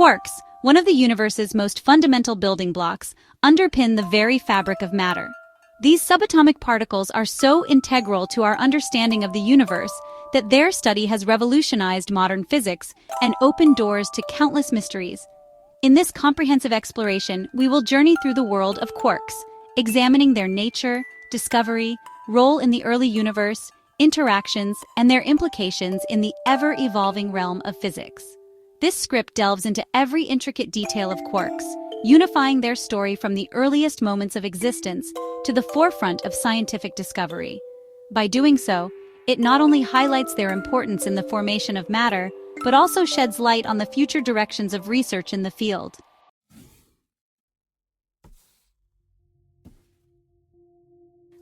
Quarks, one of the universe's most fundamental building blocks, underpin the very fabric of matter. These subatomic particles are so integral to our understanding of the universe that their study has revolutionized modern physics and opened doors to countless mysteries. In this comprehensive exploration, we will journey through the world of quarks, examining their nature, discovery, role in the early universe, interactions, and their implications in the ever-evolving realm of physics. This script delves into every intricate detail of quarks, unifying their story from the earliest moments of existence to the forefront of scientific discovery. By doing so, it not only highlights their importance in the formation of matter, but also sheds light on the future directions of research in the field.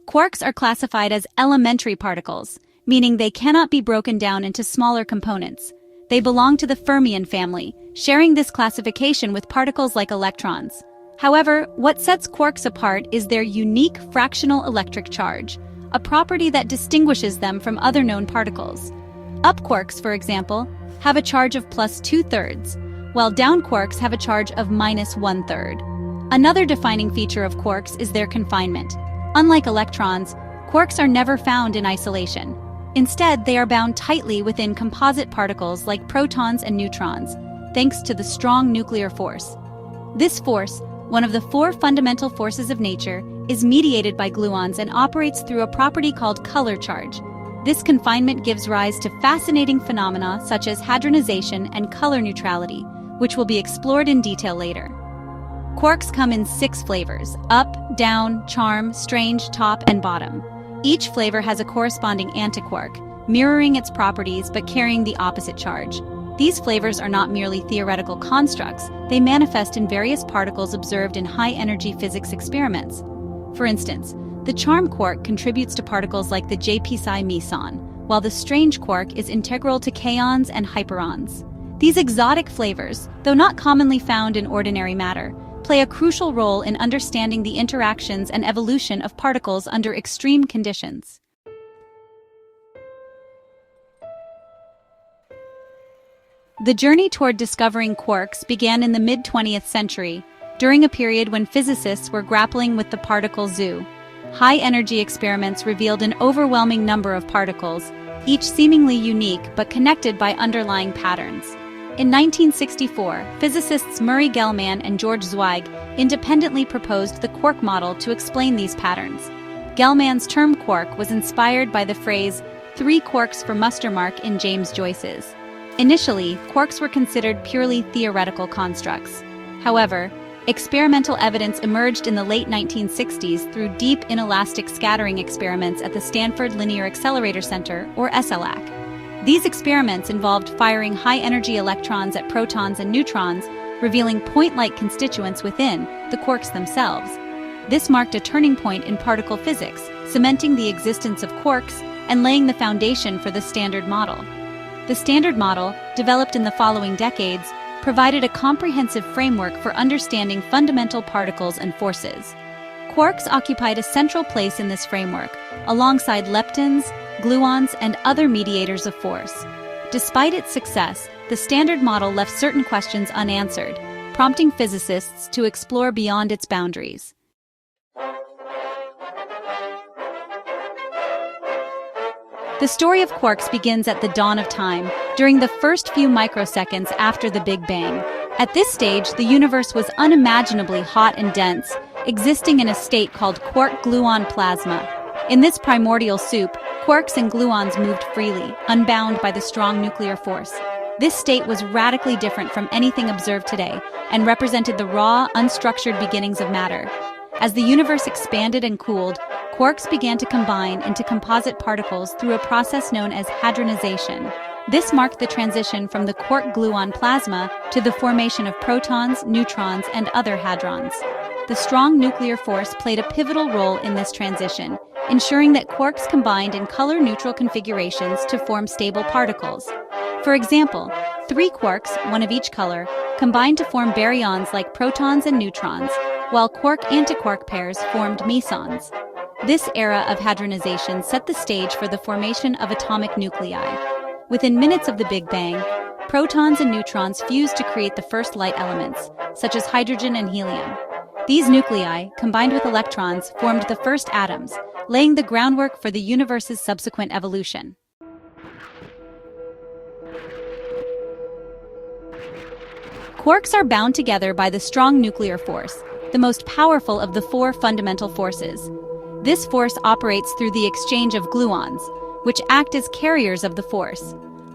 Quarks are classified as elementary particles, meaning they cannot be broken down into smaller components. They belong to the Fermion family, sharing this classification with particles like electrons. However, what sets quarks apart is their unique fractional electric charge, a property that distinguishes them from other known particles. Up quarks, for example, have a charge of +2/3, while down quarks have a charge of -1/3. Another defining feature of quarks is their confinement. Unlike electrons, quarks are never found in isolation. Instead, they are bound tightly within composite particles like protons and neutrons, thanks to the strong nuclear force. This force, one of the four fundamental forces of nature, is mediated by gluons and operates through a property called color charge. This confinement gives rise to fascinating phenomena such as hadronization and color neutrality, which will be explored in detail later. Quarks come in 6 flavors: up, down, charm, strange, top, and bottom. Each flavor has a corresponding antiquark, mirroring its properties but carrying the opposite charge. These flavors are not merely theoretical constructs, they manifest in various particles observed in high-energy physics experiments. For instance, the charm quark contributes to particles like the JP-psi meson, while the strange quark is integral to kaons and hyperons. These exotic flavors, though not commonly found in ordinary matter, play a crucial role in understanding the interactions and evolution of particles under extreme conditions. The journey toward discovering quarks began in the mid-20th century, during a period when physicists were grappling with the particle zoo. High-energy experiments revealed an overwhelming number of particles, each seemingly unique but connected by underlying patterns. In 1964, physicists Murray Gell-Mann and George Zweig independently proposed the quark model to explain these patterns. Gell-Mann's term quark was inspired by the phrase, "3 quarks for muster mark" in James Joyce's. Initially, quarks were considered purely theoretical constructs. However, experimental evidence emerged in the late 1960s through deep inelastic scattering experiments at the Stanford Linear Accelerator Center, or SLAC. These experiments involved firing high-energy electrons at protons and neutrons, revealing point-like constituents within the quarks themselves. This marked a turning point in particle physics, cementing the existence of quarks and laying the foundation for the Standard Model. The Standard Model, developed in the following decades, provided a comprehensive framework for understanding fundamental particles and forces. Quarks occupied a central place in this framework, alongside leptons, gluons, and other mediators of force. Despite its success, the Standard Model left certain questions unanswered, prompting physicists to explore beyond its boundaries. The story of quarks begins at the dawn of time, during the first few microseconds after the Big Bang. At this stage, the universe was unimaginably hot and dense, existing in a state called quark-gluon plasma. In this primordial soup, quarks and gluons moved freely, unbound by the strong nuclear force. This state was radically different from anything observed today and represented the raw, unstructured beginnings of matter. As the universe expanded and cooled, quarks began to combine into composite particles through a process known as hadronization. This marked the transition from the quark-gluon plasma to the formation of protons, neutrons, and other hadrons. The strong nuclear force played a pivotal role in this transition, ensuring that quarks combined in color-neutral configurations to form stable particles. For example, 3 quarks, one of each color, combined to form baryons like protons and neutrons, while quark-antiquark pairs formed mesons. This era of hadronization set the stage for the formation of atomic nuclei. Within minutes of the Big Bang, protons and neutrons fuse to create the first light elements, such as hydrogen and helium. These nuclei, combined with electrons, formed the first atoms, laying the groundwork for the universe's subsequent evolution. Quarks are bound together by the strong nuclear force, the most powerful of the four fundamental forces. This force operates through the exchange of gluons, which act as carriers of the force.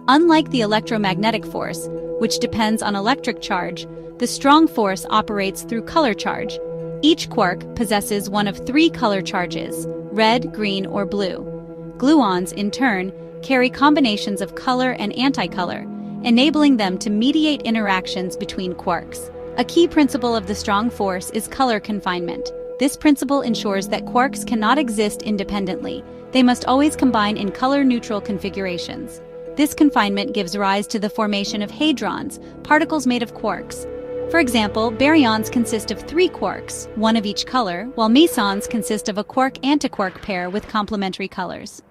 Unlike the electromagnetic force, which depends on electric charge, the strong force operates through color charge. Each quark possesses one of three color charges: red, green, or blue. Gluons, in turn, carry combinations of color and anticolor, enabling them to mediate interactions between quarks. A key principle of the strong force is color confinement. This principle ensures that quarks cannot exist independently. They must always combine in color-neutral configurations. This confinement gives rise to the formation of hadrons, particles made of quarks. For example, baryons consist of three quarks, one of each color, while mesons consist of a quark-antiquark pair with complementary colors.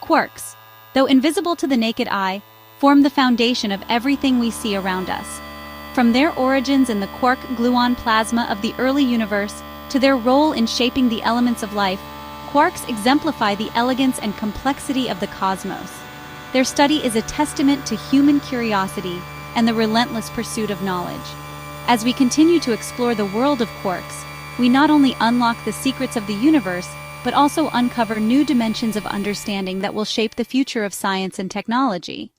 Quarks, though invisible to the naked eye, form the foundation of everything we see around us. From their origins in the quark-gluon plasma of the early universe to their role in shaping the elements of life, quarks exemplify the elegance and complexity of the cosmos. Their study is a testament to human curiosity and the relentless pursuit of knowledge. As we continue to explore the world of quarks, we not only unlock the secrets of the universe, but also uncover new dimensions of understanding that will shape the future of science and technology.